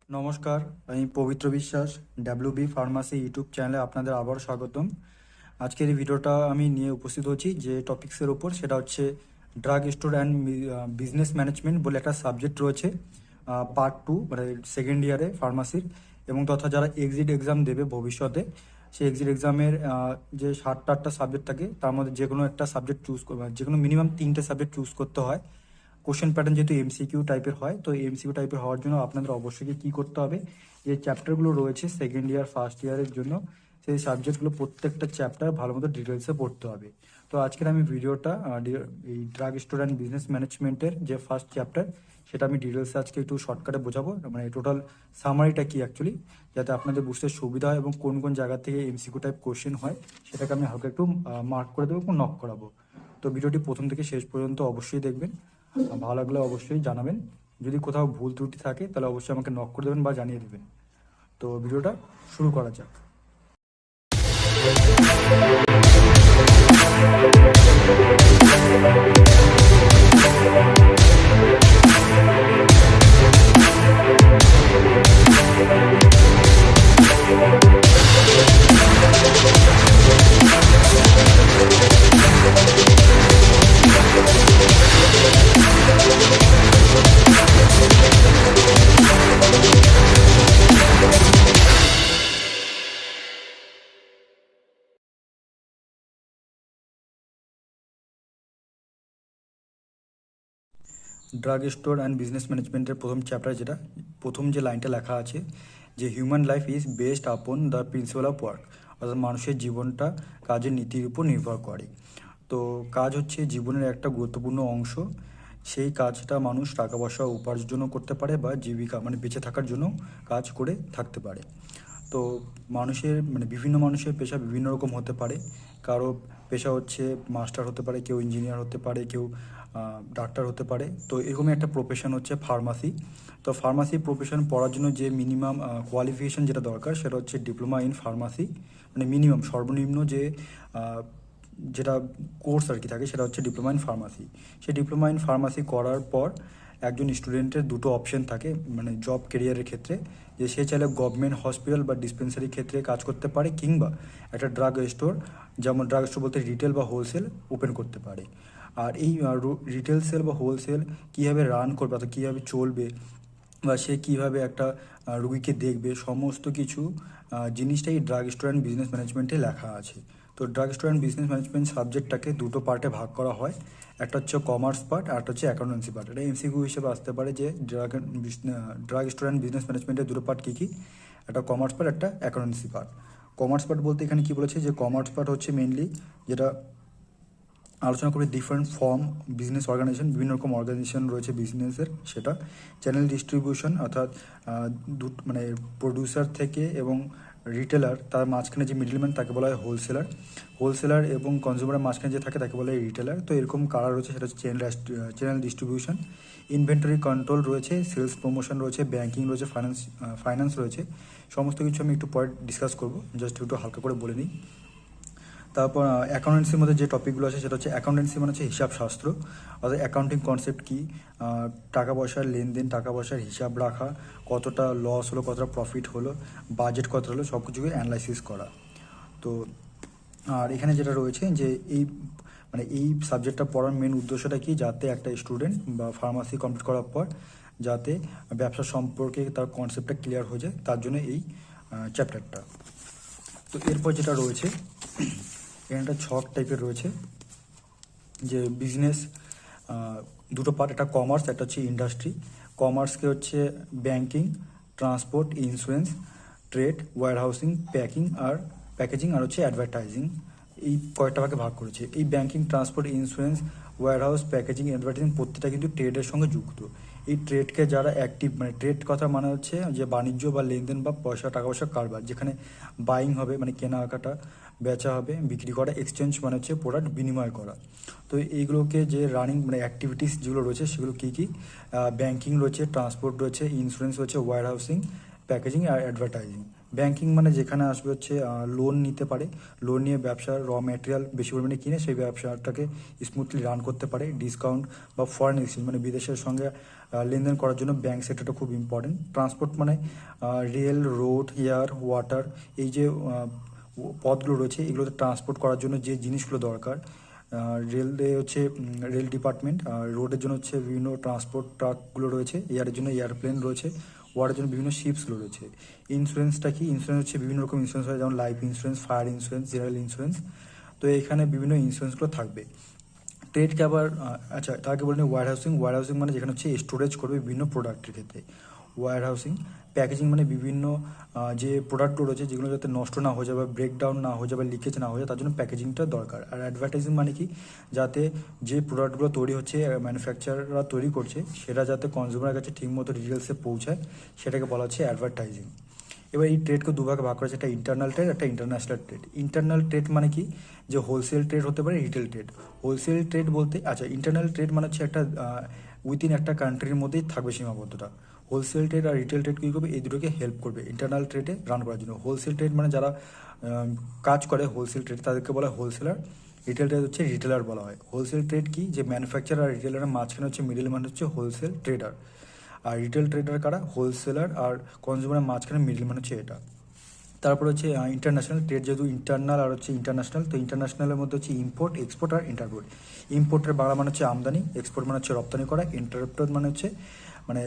নমস্কার, আমি পবিত্র বিশ্বাস। ডাব্লিউবি ফার্মাসি ইউটিউব চ্যানেলে আপনাদের আবার স্বাগতম। আজকের এই ভিডিওটা আমি নিয়ে উপস্থিত হচ্ছি যে টপিক্সের ওপর, সেটা হচ্ছে drug store and business management বলে একটা সাবজেক্ট রয়েছে, পার্ট 2, মানে সেকেন্ড ইয়ারে ফার্মাসির, এবং তথা যারা এক্সিট এক্সাম দেবে ভবিষ্যতে, সেই এক্সিট এক্সামের যে 7টা সাবজেক্ট থাকে তার মধ্যে যে কোনো একটা সাবজেক্ট চুজ যে কোনো মিনিমাম 3টে সাবজেক্ট চুজ করতে হয়। কোশ্চেন প্যাটার্ন যেহেতু এমসিকিউ টাইপের হয়, তো এমসিকিউ টাইপের হওয়ার জন্য আপনাদের অবশ্যই কী করতে হবে, যে চ্যাপ্টারগুলো রয়েছে সেকেন্ড ইয়ার ফার্স্ট ইয়ারের জন্য, সেই সাবজেক্টগুলো প্রত্যেকটা চ্যাপ্টার ভালো মতো ডিটেলসে পড়তে হবে। তো আজকের আমি ভিডিওটা এই ড্রাগ স্টোর অ্যান্ড বিজনেস ম্যানেজমেন্টের যে ফার্স্ট চ্যাপ্টার, সেটা আমি ডিটেলসে আজকে একটু শর্টকাটে বোঝাবো, মানে টোটাল সামারিটা কি অ্যাকচুয়ালি, যাতে আপনাদের বুঝতে সুবিধা হয় এবং কোন কোন জায়গা থেকে এমসিকিউ টাইপ কোশ্চেন হয় সেটাকে আমি হালকা একটু মার্ক করে দেবো এবং নক করাবো। তো ভিডিওটি প্রথম থেকে শেষ পর্যন্ত অবশ্যই দেখবেন। ভালো লাগলে অবশ্যই জানাবেন। যদি কোথাও ভুল ত্রুটি থাকে তাহলে অবশ্যই আমাকে নক করে দেবেন বা জানিয়ে দেবেন। তো ভিডিওটা শুরু করা যাক। ড্রাগ স্টোর অ্যান্ড বিজনেস ম্যানেজমেন্টের প্রথম চ্যাপ্টার, যেটা প্রথম যে লাইনটা লেখা আছে, যে human life is based upon the principal of work, অর্থাৎ মানুষের জীবনটা কাজের নীতির উপর নির্ভর করে। তো কাজ হচ্ছে জীবনের একটা গুরুত্বপূর্ণ অংশ। সেই কাজটা মানুষ টাকা পয়সা উপার্জনও করতে পারে বা জীবিকা মানে বেঁচে থাকার জন্য কাজ করে থাকতে পারে। তো মানুষের মানে বিভিন্ন মানুষের পেশা বিভিন্ন রকম হতে পারে। কারো পেশা হচ্ছে মাস্টার হতে পারে, কেউ ইঞ্জিনিয়ার হতে পারে, কেউ ডাক্তার হতে পারে। তো এরকমই একটা প্রফেশন হচ্ছে ফার্মাসি। তো ফার্মাসি প্রফেশন পড়ার জন্য যে মিনিমাম কোয়ালিফিকেশান যেটা দরকার, সেটা হচ্ছে ডিপ্লোমা ইন ফার্মাসি, মানে মিনিমাম সর্বনিম্ন যে যেটা কোর্স আর কি থাকে, সেটা হচ্ছে ডিপ্লোমা ইন ফার্মাসি। সেই ডিপ্লোমা ইন ফার্মাসি করার পর একজন স্টুডেন্টের দুটো অপশন থাকে, মানে জব কেরিয়ারের ক্ষেত্রে, যে সে চাইলে গভর্নমেন্ট হসপিটাল বা ডিসপেন্সারি ক্ষেত্রে কাজ করতে পারে, কিংবা একটা ড্রাগ স্টোর, যেমন ড্রাগ স্টোর বলতে রিটেল বা হোলসেল ওপেন করতে পারে। আর এই রিটেল সেল বা হোলসেল কীভাবে রান করবে, অর্থাৎ কীভাবে চলবে, বা সে কীভাবে একটা রুগীকে দেখবে, সমস্ত কিছু জিনিসটাই ড্রাগ স্টোর অ্যান্ড বিজনেস ম্যানেজমেন্টে লেখা আছে। তো drug store and business management সাবজেক্টটাকে দুটো পার্টে ভাগ করা হয়। একটা হচ্ছে কমার্স পার্ট, আর একটা হচ্ছে অ্যাকাউন্টেন্সি পার্ট। এটা এমসিকিউ হিসেবে আসতে পারে যে ড্রাগ স্টোর অ্যান্ড বিজনেস ম্যানেজমেন্টের দুটো পার্ট কী কী, একটা কমার্স পার্ট, একটা অ্যাকাউন্টেন্সি পার্ট। কমার্স পার্ট বলতে এখানে কী বলেছে, যে কমার্স পার্ট হচ্ছে মেনলি যেটা আলোচনা করি ডিফারেন্ট ফর্ম বিজনেস অর্গানাইজেশন, বিভিন্ন রকম অর্গানাইজেশন রয়েছে বিজনেসের, সেটা চ্যানেল ডিস্ট্রিবিউশন, অর্থাৎ মানে প্রডিউসার থেকে এবং রিটেলার, তার মাঝখানে যে মিডলম্যান তাকে বলা হয় হোলসেলার এবং কনজিউমারের মাঝখানে যে থাকে তাকে বলা হয় রিটেলার। তো এরকম কারা রয়েছে, সেটা হচ্ছে চ্যানেল ডিস্ট্রিবিউশন, ইনভেন্টরি কন্ট্রোল রয়েছে, সেলস প্রমোশন রয়েছে, ব্যাঙ্কিং রয়েছে, ফাইন্যান্স রয়েছে। সমস্ত কিছু আমি একটু পরে ডিসকাস করবো, জাস্ট একটু হালকা করে বলে নিই। তারপর অ্যাকাউন্টেন্সির মধ্যে যে টপিকগুলো আছে, সেটা হচ্ছে অ্যাকাউন্টেন্সি মানে হচ্ছে হিসাব শাস্ত্র, অর্থাৎ অ্যাকাউন্টিং কনসেপ্ট কী, টাকা পয়সার লেনদেন, টাকা পয়সার হিসাব রাখা, কতটা লস হলো, কতটা প্রফিট হলো, বাজেট কত হলো, সব কিছুকে অ্যানালাইসিস করা। তো আর এখানে যেটা রয়েছে, যে এই সাবজেক্টটা পড়ার মেন উদ্দেশ্যটা কি, যাতে একটা স্টুডেন্ট বা ফার্মাসি কমপ্লিট করার পর যাতে ব্যবসা সম্পর্কে তার কনসেপ্টটা ক্লিয়ার হয়ে যায়, তার জন্য এই চ্যাপ্টারটা। তো এরপর যেটা রয়েছে, এখানে একটা ছক টাইপের রয়েছে, যে বিজনেস দুটো পার্ট, একটা কমার্স, একটা হচ্ছে ইন্ডাস্ট্রি। কমার্সকে হচ্ছে banking, transport, insurance, trade, warehousing, packaging আর হচ্ছে অ্যাডভার্টাইজিং, এই কয়েকটা ভাগে ভাগ করেছে। এই banking, transport, insurance, warehouse, packaging, advertising প্রত্যেকটা কিন্তু ট্রেডের সঙ্গে যুক্ত। এই ট্রেডকে যারা অ্যাক্টিভ, মানে ট্রেড কথা মানে হচ্ছে যে বাণিজ্য বা লেনদেন বা টাকা পয়সা কারবার, যেখানে বাইং হবে মানে কেনাকাটা, বেচা হবে, বিক্রি করা, এক্সচেঞ্জ মানে হচ্ছে প্রোডাক্ট বিনিময় করা। তো এইগুলোকে যে রানিং মানে অ্যাক্টিভিটিস যেগুলো রয়েছে, সেগুলো কী কী, ব্যাংকিং রয়েছে, ট্রান্সপোর্ট রয়েছে, ইন্স্যুরেন্স রয়েছে, ওয়্যারহাউসিং, প্যাকেজিং আর অ্যাডভার্টাইজিং, ব্যাংকিং মানে যেখানে আসবে হচ্ছে লোন নিতে পারে, লোন নিয়ে ব্যবসার র ম্যাটেরিয়াল বেশি পরিমাণে কিনে সেই ব্যবসাটাকে স্মুথলি রান করতে পারে। ডিসকাউন্ট বা ফরেন এক্সচেঞ্জ মানে বিদেশের সঙ্গে লেনদেন করার জন্য ব্যাংক সেক্টরটা খুব ইম্পর্টেন্ট। ট্রান্সপোর্ট মানে রেল, রোড, এয়ার, ওয়াটার, এই যে পথগুলো রয়েছে এগুলোতে ট্রান্সপোর্ট করার জন্য যে জিনিসগুলো দরকার। রেলে হচ্ছে রেল ডিপার্টমেন্ট, আর রোডের জন্য হচ্ছে বিভিন্ন ট্রান্সপোর্ট ট্রাকগুলো রয়েছে, এয়ারের জন্য এয়ারপ্লেন রয়েছে, ওয়াটারের জন্য বিভিন্ন শিপসগুলো রয়েছে। ইন্স্যুরেন্সটা কি? ইন্স্যুরেন্স হচ্ছে বিভিন্ন রকম ইন্স্যুরেন্স হয়, যেমন life insurance, fire insurance, general insurance. তো এখানে বিভিন্ন ইন্স্যুরেন্সগুলো থাকবে। ট্রেডকে আবার আচ্ছা তাকে বলে নিই ওয়্যার হাউসিং। ওয়্যার হাউসিং মানে যেখানে হচ্ছে স্টোরেজ করবে বিভিন্ন প্রোডাক্টের ক্ষেত্রে ওয়্যার হাউসিং। প্যাকেজিং মানে বিভিন্ন যে প্রোডাক্টগুলো রয়েছে যেগুলো যাতে নষ্ট না হয়ে যায় বা ব্রেকডাউন না হয়ে যায় বা লিকেজ না হয়ে যায় তার জন্য প্যাকেজিংটা দরকার। আর অ্যাডভার্টাইজিং মানে কি? যাতে যে প্রোডাক্টগুলো তৈরি হচ্ছে ম্যানুফ্যাকচারাররা তৈরি করছে সেটা যাতে কনজিউমারের কাছে ঠিকমতো ডিটেলসে পৌঁছায় সেটাকে বলা হচ্ছে অ্যাডভার্টাইজিং। এবার এই ট্রেডকে দুভাগে ভাগ করা হচ্ছে, একটা ইন্টারনাল ট্রেড, একটা ইন্টারন্যাশনাল ট্রেড। ইন্টারনাল ট্রেড মানে কি? যে হোলসেল ট্রেড হতে পারে, রিটেল ট্রেড। হোলসেল ট্রেড বলতে আচ্ছা ইন্টারনাল ট্রেড মানে হচ্ছে একটা উইদিন একটা কান্ট্রির মধ্যেই থাকবে সীমাবদ্ধতা। হোলসেল ট্রেড আর রিটেল ট্রেড কী করবে? এই দুটোকে হেল্প করবে ইন্টারনাল ট্রেডে রান করার জন্য। হোলসেল ট্রেড মানে যারা কাজ করে হোলসেল ট্রেড তাদেরকে বলা হয় হোলসেলার। রিটেল ট্রেড হচ্ছে রিটেলার বলা হয়। হোলসেল ট্রেড কি? যে ম্যানুফ্যাকচার আর রিটেলারের মাঝখানে হচ্ছে মিডল ম্যান হচ্ছে হোলসেল ট্রেডার। আর রিটেল ট্রেডার কারা? হোলসেলার আর কনজিউমারের মাঝখানে মিডল ম্যান হচ্ছে এটা। তারপর হচ্ছে ইন্টারন্যাশনাল ট্রেড, যেহেতু ইন্টারনাল আর হচ্ছে ইন্টারন্যাশনাল, তো ইন্টারন্যাশনালের মধ্যে হচ্ছে ইম্পোর্ট, এক্সপোর্ট আর ইন্টারপোর্ট। ইম্পোর্টের বাংলা মানে হচ্ছে আমদানি, এক্সপোর্ট মানে হচ্ছে রপ্তানি করা, ইন্টারপোর্ট মানে হচ্ছে মানে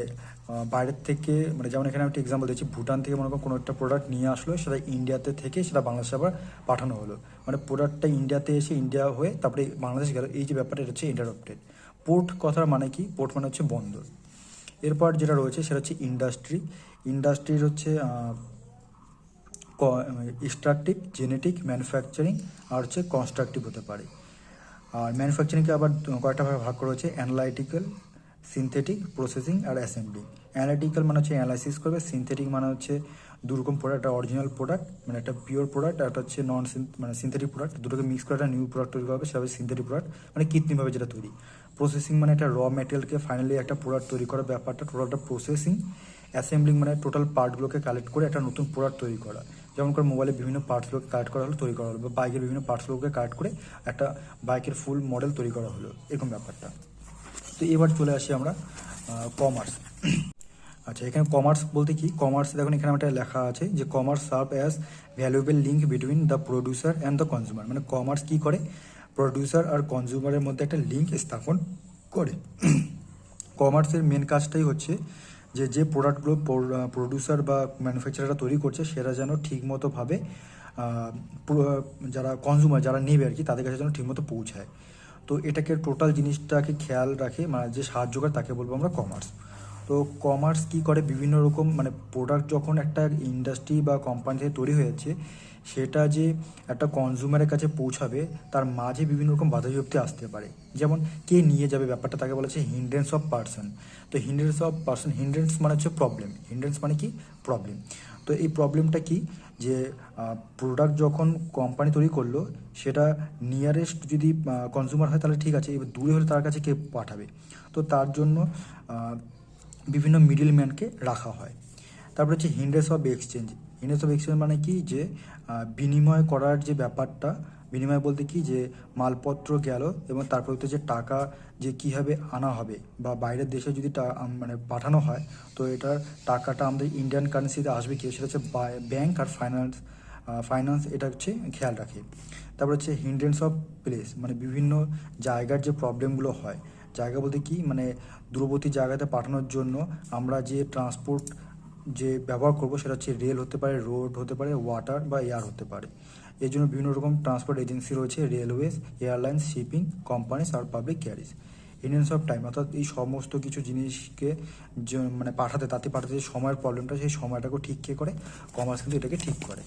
বাইরের থেকে, মানে যেমন এখানে আমি একটা এক্সাম্পল দিচ্ছি, ভুটান থেকে মনে করো কোনো একটা প্রোডাক্ট নিয়ে আসলো, সেটা ইন্ডিয়াতে থেকে সেটা বাংলাদেশে আবার পাঠানো হলো, মানে প্রোডাক্টটা ইন্ডিয়াতে এসে ইন্ডিয়া হয়ে তারপরে বাংলাদেশ গেল, এই যে ব্যাপারটা এটা হচ্ছে ইন্টারপ্টেড। পোর্ট কথার মানে কি? পোর্ট মানে হচ্ছে বন্দর। এরপর যেটা রয়েছে সেটা হচ্ছে ইন্ডাস্ট্রি। ইন্ডাস্ট্রির হচ্ছে এক্সট্রাকটিভ, জেনেটিক, ম্যানুফ্যাকচারিং আর হচ্ছে কনস্ট্রাকটিভ হতে পারে। আর ম্যানুফ্যাকচারিংকে আবার কয়েকটা ভাগে ভাগ করা হচ্ছে, অ্যানালাইটিক্যাল, সিনথেটিক, প্রসেসিং আর অ্যাসেম্বলি। অ্যানালাইটিক্যাল মানে হচ্ছে অ্যানালাইসিস করবে, সিনথেটিক মানে হচ্ছে দুরকম প্রোডাক্ট, একটা অরিজিনাল প্রোডাক্ট মানে একটা পিওর প্রোডাক্ট, আর একটা হচ্ছে নন মানে সিনথেটিক প্রোডাক্ট, দুটোকে মিক্স করে একটা নিউ প্রোডাক্ট তৈরি করা হবে, সেটা হবে সিনথেটিক প্রোডাক্ট, মানে কৃত্রিমভাবে যেটা তৈরি। প্রসেসিং মানে একটা র ম্যাটেরিয়ালকে ফাইনালি একটা প্রোডাক্ট তৈরি করার ব্যাপারটা, টোটালটা প্রসেসিং। অ্যাসেম্বলিং মানে টোটাল পার্টগুলোকে কালেক্ট করে একটা নতুন প্রোডাক্ট তৈরি করা, যেমন করে মোবাইলের বিভিন্ন পার্টসগুলোকে কালেক্ট করা হলো, তৈরি করা হলো, বা বাইকের বিভিন্ন পার্টসগুলোকে কালেক্ট করে একটা বাইকের ফুল মডেল তৈরি করা হলো, এরকম ব্যাপারটা। তো এবার চলে আসি আমরা কমার্স। আচ্ছা এখানে কমার্স বলতে কি? কমার্স দেখুন এখানে একটা লেখা আছে যে commerce serve as valuable link between the producer and the consumer. মানে কমার্স কী করে? প্রডিউসার আর কনজিউমারের মধ্যে একটা লিঙ্ক স্থাপন করে। কমার্সের মেন কাজটাই হচ্ছে যে যে প্রোডাক্টগুলো প্রডিউসার বা ম্যানুফ্যাকচারাররা তৈরি করছে সেটা যেন ঠিকমতোভাবে যারা কনজিউমার যারা নেবে আর কি তাদের কাছে যেন ঠিকমতো পৌঁছায়। তো এটাকে টোটাল জিনিসটাকে খেয়াল রাখে, মানে যে সাহায্য করে তাকে বলবো আমরা কমার্স। তো কমার্স কী করে? বিভিন্ন রকম মানে প্রোডাক্ট যখন একটা ইন্ডাস্ট্রি বা কোম্পানি থেকে তৈরি হয়েছে সেটা যে একটা কনজিউমারের কাছে পৌঁছাবে তার মাঝে বিভিন্ন রকম বাধা বিপত্তি আসতে পারে। যেমন কে নিয়ে যাবে ব্যাপারটা, তাকে বলা হচ্ছে হিন্ড্রেন্স অফ পার্সন। তো হিন্ড্রেন্স অফ পার্সন, হিন্ড্রেন্স মানে হচ্ছে প্রবলেম, হিন্ড্রেন্স মানে কি? প্রবলেম। তো এই প্রবলেমটা কি? যে প্রোডাক্ট যখন কোম্পানি তৈরি করলো সেটা নিয়ারেস্ট যদি কনজিউমার হয় তাহলে ঠিক আছে, এবার দূরে হলে তার কাছে কে পাঠাবে? তো তার জন্য বিভিন্ন মিডল ম্যানকে রাখা হয়। তারপরে হচ্ছে hindrance of exchange. Hindrance of exchange মানে কি? যে বিনিময় করার যে ব্যাপারটা, বিনিময় বলতে কি? যে মালপত্র গেল এবং তারপর হচ্ছে যে টাকা যে কীভাবে আনা হবে বা বাইরের দেশে যদি মানে পাঠানো হয়, তো এটার টাকাটা আমাদের ইন্ডিয়ান কারেন্সিতে আসবে কি সেটা হচ্ছে ব্যাংক আর ফাইন্যান্স এটা হচ্ছে খেয়াল রাখে। তারপর হচ্ছে হিন্ড্রেন্স অফ প্লেস, মানে বিভিন্ন জায়গার যে প্রবলেমগুলো হয়। জায়গা বলতে কি? মানে দূরবর্তী জায়গাতে পাঠানোর জন্য আমরা যে ট্রান্সপোর্ট যে ব্যবহার করব সেটা হচ্ছে রেল হতে পারে, রোড হতে পারে, ওয়াটার বা এয়ার হতে পারে। এই জন্য বিভিন্ন রকম ট্রান্সপোর্ট এজেন্সি রয়েছে, রেলওয়েজ, এয়ারলাইন্স, শিপিং কোম্পানিজ আর public carriage. Indians of time, অর্থাৎ এই সমস্ত কিছু জিনিসকে মানে তাতে পাঠাতে যে সময়ের প্রবলেমটা, সেই সময়টাকেও ঠিক কে করে? কমার্স কিন্তু এটাকে ঠিক করে।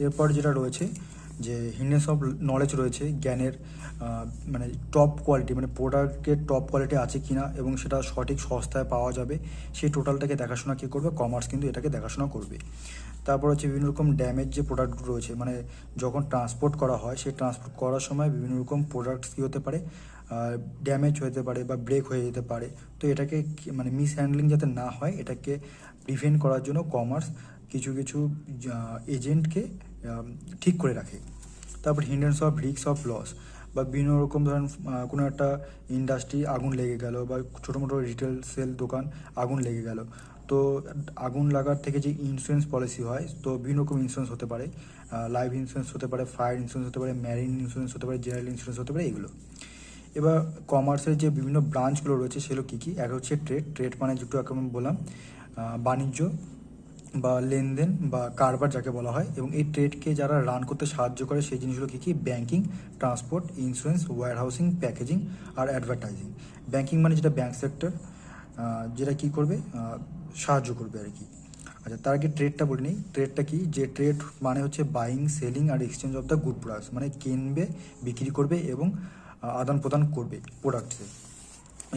এরপর যেটা রয়েছে যে হিন্ডেন্স অফ নলেজ রয়েছে, জ্ঞানের মানে টপ কোয়ালিটি, মানে প্রোডাক্টের টপ কোয়ালিটি আছে কিনা এবং সেটা সঠিক সস্তায় পাওয়া যাবে সেই টোটালটাকে দেখাশোনা কী করবে? কমার্স কিন্তু এটাকে দেখাশোনা করবে। তারপর হচ্ছে বিভিন্ন রকম ড্যামেজ যে প্রোডাক্টগুলো রয়েছে, মানে যখন ট্রান্সপোর্ট করা হয় সেই ট্রান্সপোর্ট করার সময় বিভিন্ন রকম প্রোডাক্টস কী হতে পারে? ড্যামেজ হতে পারে বা ব্রেক হয়ে যেতে পারে। তো এটাকে মানে মিসহ্যান্ডলিং যাতে না হয়, এটাকে প্রিভেন্ট করার জন্য কমার্স কিছু কিছু এজেন্টকে ঠিক করে রাখে। তারপর হিন্ডেন্স অফ রিস্ক অফ লস, বা বিভিন্ন রকম ধরেন কোনো একটা ইন্ডাস্ট্রি আগুন লেগে গেল, বা ছোটো মোটো রিটেল সেল দোকান আগুন লেগে গেল, তো আগুন লাগার থেকে যে ইন্স্যুরেন্স পলিসি হয়, তো বিভিন্ন রকম ইন্স্যুরেন্স হতে পারে, লাইফ ইন্স্যুরেন্স হতে পারে, ফায়ার ইন্স্যুরেন্স হতে পারে, ম্যারিন ইন্স্যুরেন্স হতে পারে, জেনারেল ইন্স্যুরেন্স হতে পারে, এগুলো। এবার কমার্সের যে বিভিন্ন ব্রাঞ্চগুলো রয়েছে সেগুলো কী কী? এক হচ্ছে ট্রেড মানে যেটু এখন বললাম বাণিজ্য বা লেনদেন বা কারবার যাকে বলা হয়, এবং এই ট্রেডকে যারা রান করতে সাহায্য করে সেই জিনিসগুলো কী কী? ব্যাঙ্কিং, ট্রান্সপোর্ট, ইন্স্যুরেন্স, ওয়্যারহাউসিং, প্যাকেজিং আর অ্যাডভার্টাইজিং। ব্যাঙ্কিং মানে যেটা ব্যাঙ্ক সেক্টর, যেটা কী করবে? সাহায্য করবে আর কি। আচ্ছা, তার আগে ট্রেডটা বলে নিই। ট্রেডটা কি? যে ট্রেড মানে হচ্ছে বাইং, সেলিং আর exchange of the good products, মানে কিনবে, বিক্রি করবে এবং আদান প্রদান করবে প্রোডাক্টসে।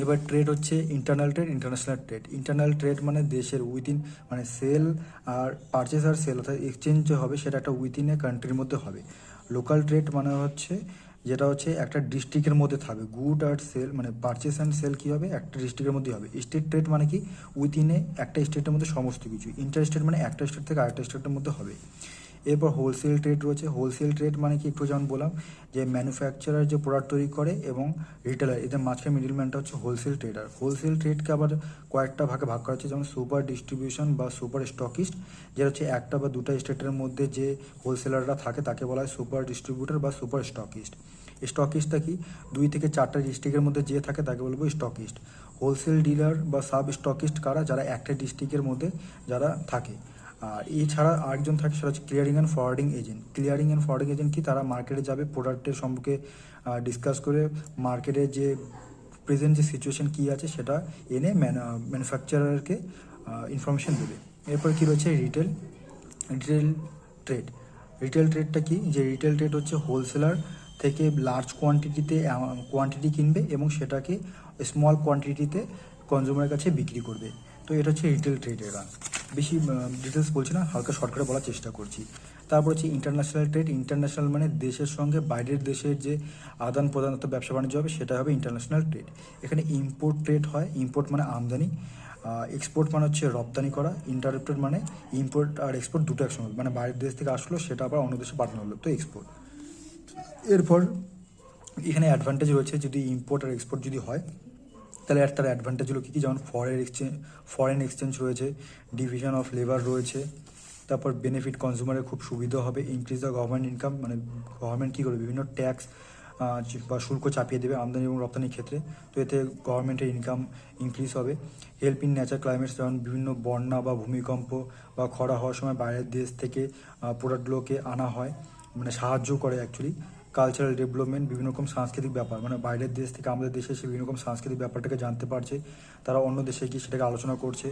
এবার ট্রেড হচ্ছে internal trade, international trade. Internal trade মানে দেশের উইদিন, মানে সেল আর পারচেস আর সেল অর্থাৎ এক্সচেঞ্জ যে হবে সেটা একটা উইদিন এ কান্ট্রির মধ্যে হবে। লোকাল ট্রেড মানে হচ্ছে যেটা হচ্ছে একটা ডিস্ট্রিক্টের মধ্যে থাকবে। গুড আর সেল মানে পারচেস অ্যান্ড সেল কী হবে? একটা ডিস্ট্রিক্টের মধ্যে হবে। স্টেট ট্রেড মানে কি? উইদিনে একটা স্টেটের মধ্যে সমস্ত কিছু। ইন্টার স্টেট মানে একটা স্টেট থেকে আরেকটা স্টেটের মধ্যে হবে। এরপর হোলসেল ট্রেড রয়েছে। হোলসেল ট্রেড মানে কি? একটু যেমন বললাম যে ম্যানুফ্যাকচারার যে প্রোডাক্ট তৈরি করে এবং রিটেলার, এদের মাঝখানে মিডিলম্যানটা হচ্ছে হোলসেল ট্রেডার। হোলসেল ট্রেডকে আবার কয়েকটা ভাগে ভাগ করা হচ্ছে, যেমন সুপার ডিস্ট্রিবিউশন বা সুপার স্টকিস্ট, যেটা হচ্ছে একটা বা দুটা স্টেটের মধ্যে যে হোলসেলাররা থাকে তাকে বলা হয় সুপার ডিস্ট্রিবিউটর বা সুপার স্টকিস্ট। স্টকিস্টটা কি? 2 থেকে 4টা ডিস্ট্রিক্টের মধ্যে যে থাকে তাকে বলবো স্টকিস্ট। হোলসেল ডিলার বা সাব স্টকিস্ট কারা? যারা একটা ডিস্ট্রিক্টের মধ্যে যারা থাকে। আর এছাড়া আরেকজন থাকে, সেটা হচ্ছে clearing and forwarding agent. Clearing and forwarding agent কি? তারা মার্কেটে যাবে, প্রোডাক্টের সম্পর্কে ডিসকাস করে মার্কেটে যে প্রেজেন্ট যে সিচুয়েশন কী আছে সেটা এনে ম্যানুফ্যাকচারারকে ইনফরমেশন দেবে। এরপর কী রয়েছে? Retail trade. রিটেল ট্রেডটা কি? যে রিটেল ট্রেড হচ্ছে হোলসেলার থেকে লার্জ কোয়ান্টিটি কিনবে এবং সেটাকে স্মল কোয়ান্টিটিতে কনজিউমারের কাছে বিক্রি করবে। তো এটা হচ্ছে রিটেল ট্রেড। এরা বেশি ডিটেলস বলছি না, হালকা শর্টকাটে বলার চেষ্টা করছি। তারপর হচ্ছে ইন্টারন্যাশনাল ট্রেড। ইন্টারন্যাশনাল মানে দেশের সঙ্গে বাইরের দেশের যে আদান প্রদান অর্থাৎ ব্যবসা বাণিজ্য হবে সেটা হবে ইন্টারন্যাশনাল ট্রেড। এখানে ইম্পোর্ট ট্রেড হয়। ইম্পোর্ট মানে আমদানি, এক্সপোর্ট মানে হচ্ছে রপ্তানি করা, ইন্টারপ্রেট মানে ইম্পোর্ট আর এক্সপোর্ট দুটো একসঙ্গে, মানে বাইরের দেশ থেকে আসলো সেটা আবার অন্য দেশে পাঠানো হলো, তো এক্সপোর্ট। এরপর এখানে অ্যাডভান্টেজ রয়েছে, যদি ইম্পোর্ট আর এক্সপোর্ট যদি হয় তাহলে তার অ্যাডভান্টেজগুলো কী কী? যেমন ফরেন এক্সচেঞ্জ রয়েছে, ডিভিশন অফ লেবার রয়েছে, তারপর বেনিফিট কনজিউমারের খুব সুবিধা হবে, ইনক্রিজ দ্য গভর্নমেন্ট ইনকাম, মানে গভর্নমেন্ট কী করবে? বিভিন্ন ট্যাক্স বা শুল্ক চাপিয়ে দেবে আমদানি এবং রপ্তানির ক্ষেত্রে, তো এতে গভর্নমেন্টের ইনকাম ইনক্রিজ হবে। হেল্প ইন ন্যাচারাল ক্লাইমেটস, যেমন বিভিন্ন বন্যা বা ভূমিকম্প বা খরা হওয়ার সময় বাইরের দেশ থেকে প্রোডাক্টগুলোকে আনা হয়, মানে সাহায্য করে অ্যাকচুয়ালি। কালচারাল ডেভেলপমেন্ট, বিভিন্ন রকম সাংস্কৃতিক ব্যাপার, মানে বাইরের দেশ থেকে আমাদের দেশে এসে বিভিন্ন রকম সাংস্কৃতিক ব্যাপারটাকে জানতে পারছে, তারা অন্য দেশে গিয়ে সেটাকে আলোচনা করছে।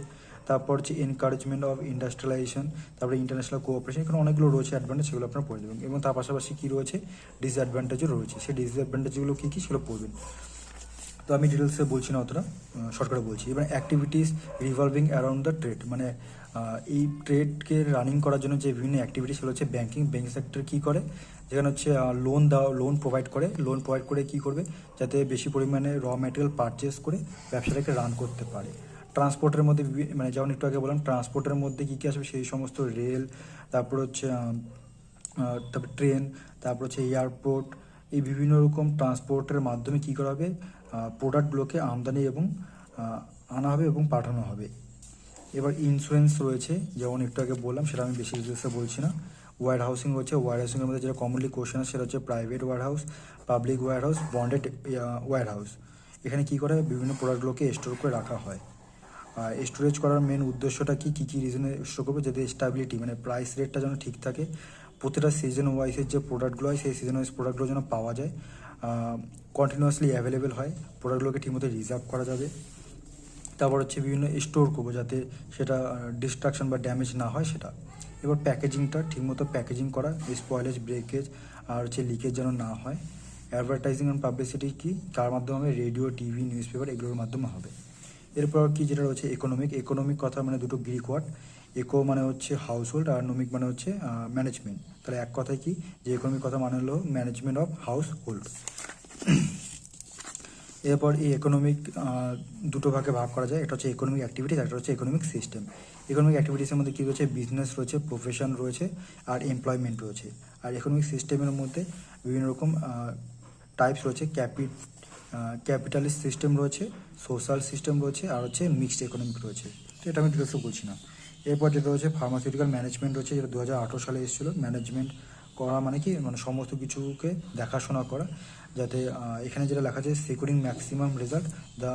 তারপর হচ্ছে এনকারেজমেন্ট অফ ইন্ডাস্ট্রিয়ালাইজেশন, তারপরে ইন্টারন্যাশনাল কোঅপারেশন, এখানে অনেকগুলো রয়েছে অ্যাডভান্টেজ, সেগুলো আপনারা পড়ে দেবেন। এবং তার পাশাপাশি কী রয়েছে? ডিসঅ্যাডভান্টেজও রয়েছে, সেই ডিসঅ্যাডভান্টেজগুলো কী কী সেগুলো পড়বেন। তো আমি ডিটেলসে বলছি না, অতটা শর্টকাটে বলছি। এবার activities revolving around the trade, মানে এই ট্রেডকে রানিং করার জন্য যে বিভিন্ন অ্যাক্টিভিটি সেগুলো হচ্ছে ব্যাঙ্কিং সেক্টর কী করে? যেখানে হচ্ছে লোন প্রোভাইড করে কী করবে? যাতে বেশি পরিমাণে র ম্যাটেরিয়াল পারচেস করে ব্যবসাটাকে রান করতে পারে। ট্রান্সপোর্টের মধ্যে মানে যেমন একটু আগে বললাম, ট্রান্সপোর্টের মধ্যে কী কী আসবে? সেই সমস্ত রেল, তারপর হচ্ছে তারপর ট্রেন, তারপর হচ্ছে এয়ারপোর্ট, এই বিভিন্ন রকম ট্রান্সপোর্টের মাধ্যমে কী করা হবে? প্রোডাক্টগুলোকে আমদানি এবং আনা হবে এবং পাঠানো হবে। এবার ইন্স্যুরেন্স রয়েছে, যেমন একটু আগে বললাম, সেটা আমি বেশি ডিটেলসে বলছি না। ওয়্যার হাউসিং রয়েছে। ওয়্যার হাউসিংয়ের মধ্যে যেটা কমনলি কোশ্চেন আছে সেটা হচ্ছে private warehouse, public warehouse, bonded warehouse. এখানে কী করে? বিভিন্ন প্রোডাক্টগুলোকে স্টোর করে রাখা হয়। স্টোরেজ করার মেন উদ্দেশ্যটা কী কী রিজনে স্টোর করবে? যাতে স্টাবিলিটি মানে প্রাইস রেটটা যেন ঠিক থাকে, প্রতিটা সিজন ওয়াইজের যে প্রোডাক্টগুলো হয় সেই সিজন ওয়াইজ প্রোডাক্টগুলো যেন পাওয়া যায়, কন্টিনিউয়াসলি অ্যাভেলেবেল হয়, প্রোডাক্টগুলোকে ঠিকমতো রিজার্ভ করা যাবে। তারপর হচ্ছে বিভিন্ন স্টোর করবো যাতে সেটা ডিস্ট্রাকশন বা ড্যামেজ না হয় সেটা। এবার প্যাকেজিংটা ঠিকমতো প্যাকেজিং করা, স্পয়েলেজ, ব্রেকেজ আর হচ্ছে লিকেজ যেন না হয়। অ্যাডভার্টাইজিং অ্যান্ড পাবলিসিটি কি? কার মাধ্যমে হবে? রেডিও, টিভি, নিউজ পেপার, এগুলোর মাধ্যমে হবে। এরপর কি যেটা রয়েছে ইকোনমিক কথা মানে দুটো গ্রিক ওয়ার্ড। ইকো মানে হচ্ছে হাউস হোল্ড আর নমিক মানে হচ্ছে ম্যানেজমেন্ট। তাহলে এক কথায় কি? যে ইকোনমিক কথা মানে হলো ম্যানেজমেন্ট অফ হাউস হোল্ড। এরপর এই ইকোনমিক দুটো ভাগে ভাগ করা যায়, এটা হচ্ছে ইকোনমিক অ্যাক্টিভিটিস, একটা হচ্ছে ইকোনমিক সিস্টেম। ইকোনমিক অ্যাক্টিভিটিসের মধ্যে কী রয়েছে, বিজনেস রয়েছে, প্রফেশন রয়েছে, আর এমপ্লয়মেন্ট রয়েছে। আর ইকোনমিক সিস্টেমের মধ্যে বিভিন্ন রকম টাইপস রয়েছে, ক্যাপিটালিস্ট সিস্টেম রয়েছে, সোশ্যাল সিস্টেম রয়েছে, আর হচ্ছে মিক্সড ইকোনমিক রয়েছে। তো এটা আমি ডিটেলসে বলছি না। এরপর যেটা রয়েছে ফার্মাসিউটিক্যাল ম্যানেজমেন্ট রয়েছে, যেটা 2018 সালে এসেছিলো। ম্যানেজমেন্ট করা মানে কি, মানে সমস্ত কিছুকে দেখাশোনা করা, যাতে এখানে যেটা লেখা আছে securing maximum result the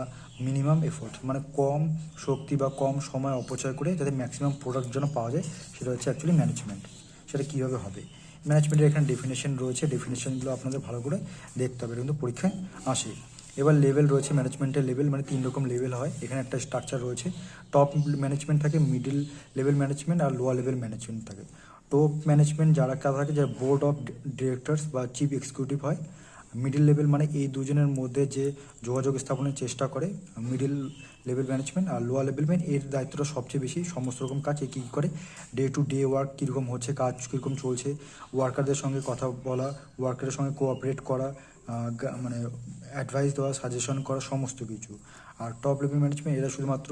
minimum effort, মানে কম শক্তি বা কম সময় অপচয় করে যাতে ম্যাক্সিমাম প্রোডাক্ট যেন পাওয়া যায়, সেটা হচ্ছে অ্যাকচুয়ালি ম্যানেজমেন্ট। সেটা কীভাবে হবে, ম্যানেজমেন্টের এখানে ডেফিনেশন রয়েছে, ডেফিনেশনগুলো আপনাদের ভালো করে দেখতে হবে, কিন্তু পরীক্ষায় আসে। এবার লেভেল রয়েছে, ম্যানেজমেন্টের লেভেল মানে 3 রকম লেভেল হয়। এখানে একটা স্ট্রাকচার রয়েছে, টপ ম্যানেজমেন্ট থাকে, মিডিল লেভেল ম্যানেজমেন্ট আর লোয়ার লেভেল ম্যানেজমেন্ট থাকে। টপ ম্যানেজমেন্ট যারা কাজ থাকে, যারা বোর্ড অফ ডিরেক্টরস বা চিফ এক্সিকিউটিভ হয়। মিডিল লেভেল মানে এই দুজনের মধ্যে যে যোগাযোগ স্থাপনের চেষ্টা করে, মিডিল লেভেল ম্যানেজমেন্ট। আর লোয়ার লেভেল ম্যান এর দায়িত্বটা সবচেয়ে বেশি, সমস্ত রকম কাজ কী করে, ডে টু ডে ওয়ার্ক কীরকম হচ্ছে, কাজ কীরকম চলছে, ওয়ার্কারদের সঙ্গে কথা বলা, ওয়ার্কারের সঙ্গে কোঅপারেট করা, মানে অ্যাডভাইস দেওয়া, সাজেশন করা, সমস্ত কিছু। আর টপ লেভেল ম্যানেজমেন্ট এরা শুধুমাত্র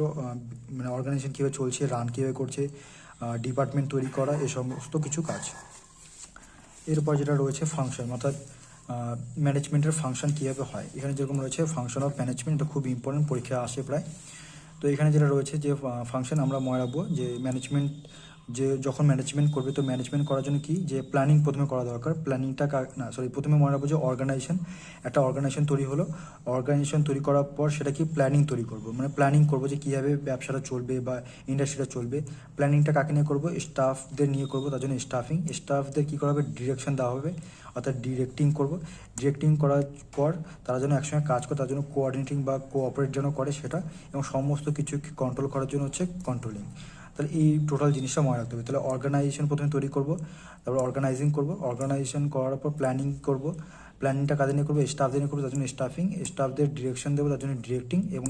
মানে অর্গানাইজেশন কীভাবে চলছে, রান কীভাবে করছে, ডিপার্টমেন্ট তৈরি করা, এ সমস্ত কিছু কাজ। এরপর যেটা রয়েছে ফাংশন, অর্থাৎ ম্যানেজমেন্টের ফাংশন কীভাবে হয়। এখানে যেরকম রয়েছে ফাংশন অফ ম্যানেজমেন্ট, এটা খুব ইম্পর্টেন্ট, পরীক্ষা আসে প্রায়। তো এখানে যেটা রয়েছে যে ফাংশন আমরা মনে রাখবো যে ম্যানেজমেন্ট, যে যখন ম্যানেজমেন্ট করবে, তো ম্যানেজমেন্ট করার জন্য কি, যে প্ল্যানিং প্রথমে করা দরকার। প্ল্যানিংটা প্রথমে মনে রাখবো যে অর্গানাইজেশন, একটা অর্গানাইজেশন তৈরি হলো। অর্গানাইজেশন তৈরি করার পর সেটা কি প্ল্যানিং তৈরি করবো, মানে প্ল্যানিং করবো যে কীভাবে ব্যবসাটা চলবে বা ইন্ডাস্ট্রিটা চলবে। প্ল্যানিংটা কাকে নিয়ে করবো, স্টাফদের নিয়ে করবো, তার জন্য স্টাফদের কী করা হবে, ডিরেকশন দেওয়া হবে, অর্থাৎ ডিরেক্টিং করবো। ডিরেক্টিং করার পর তারা যেন একসঙ্গে কাজ করে, তার জন্য কোঅর্ডিনেটিং বা কোঅপারেট যেন করে সেটা, এবং সমস্ত কিছু কন্ট্রোল করার জন্য হচ্ছে কন্ট্রোলিং। তাহলে এই টোটাল জিনিসটা মনে রাখতে হবে। তাহলে অর্গানাইজেশন প্রথমে তৈরি করবো, তারপর অর্গানাইজিং করবো, অর্গানাইজেশন করার পর প্ল্যানিং করবো, প্ল্যানিংটা কাদের নিয়ে করবো, স্টাফদের নিয়ে করবো, তার জন্য স্টাফদের ডিরেকশন দেবো, তার জন্য ডিরেক্টিং, এবং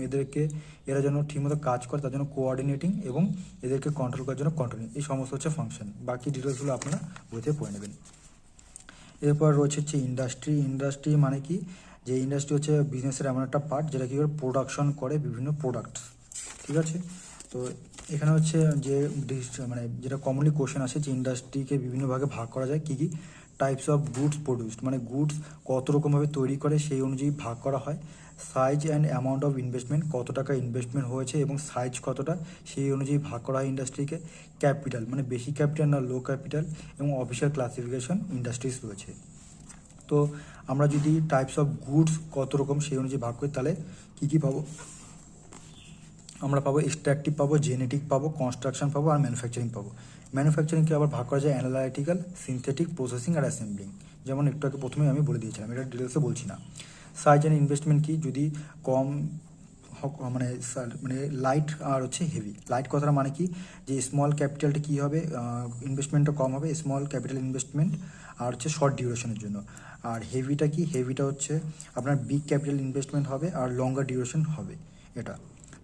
এরা যেন ঠিকমতো কাজ করে তার জন্য কোঅর্ডিনেটিং, এবং এদেরকে কন্ট্রোল করার জন্য কন্ট্রোলিং। এই সমস্ত হচ্ছে ফাংশন। বাকি ডিটেলসগুলো আপনারা বইতে পড়ে নেবেন। এরপর রয়েছে হচ্ছে ইন্ডাস্ট্রি মানে কি, যে ইন্ডাস্ট্রি হচ্ছে বিজনেসের এমন একটা পার্ট যেটা কী করে প্রোডাকশন করে বিভিন্ন প্রোডাক্টস, ঠিক আছে। তো এখানে হচ্ছে যে মানে যেটা কমনলি কোশ্চেন আসে, যে ইন্ডাস্ট্রিকে বিভিন্ন ভাগে ভাগ করা যায়, কী কী টাইপস অফ গুডস প্রডিউসড, মানে গুডস কত রকমভাবে তৈরি করে সেই অনুযায়ী ভাগ করা হয়। Size and amount of investment, কত টাকা ইনভেস্টমেন্ট হয়েছে এবং সাইজ কতটা, সেই অনুযায়ী ভাগ করা হয় ইন্ডাস্ট্রিকে। ক্যাপিটাল মানে বেশি ক্যাপিটাল না লো ক্যাপিটাল, এবং অফিসিয়াল ক্লাসিফিকেশন ইন্ডাস্ট্রিজ রয়েছে। তো আমরা যদি টাইপস অফ গুডস কত রকম সেই অনুযায়ী ভাগ করি, তাহলে কী কী পাবো, আমরা পাবো এক্সট্রাকটিভ পাবো, জেনেটিক পাবো, কনস্ট্রাকশন পাবো, আর ম্যানুফ্যাকচারিং পাবো। ম্যানুফ্যাকচারিংকে আবার ভাগ করা যায় অ্যানালাইটিক্যাল, সিনথেটিক, প্রসেসিং আর অ্যাসেম্বলিং, যেমন একটু আগে প্রথমেই আমি বলে দিয়েছিলাম, এটা ডিটেলসে বলছি না। সাইজ অ্যান্ড ইনভেস্টমেন্ট কি, যদি কম মানে লাইট আর হচ্ছে হেভি। লাইট কথাটা মানে কি, যে স্মল ক্যাপিটালটা কী হবে, ইনভেস্টমেন্টটা কম হবে, স্মল ক্যাপিটাল ইনভেস্টমেন্ট, আর হচ্ছে শর্ট ডিউরেশনের জন্য। আর হেভিটা কি, হেভিটা হচ্ছে আপনার বিগ ক্যাপিটাল ইনভেস্টমেন্ট হবে আর লঙ্গার ডিউরেশন হবে এটা।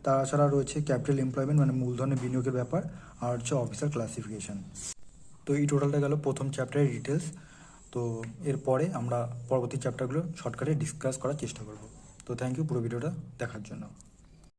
তাছাড়া রয়েছে ক্যাপিটাল এমপ্লয়মেন্ট, মানে মূলধনের বিনিয়োগের ব্যাপার, আর হচ্ছে অফিসার ক্লাসিফিকেশন। তো এই টোটালটা গেল প্রথম চ্যাপ্টারের ডিটেলস। তো এরপরে আমরা পরবর্তী চ্যাপ্টারগুলো শর্টকাটে ডিসকাস করার চেষ্টা করব। তো থ্যাংক ইউ পুরো ভিডিওটা দেখার জন্য।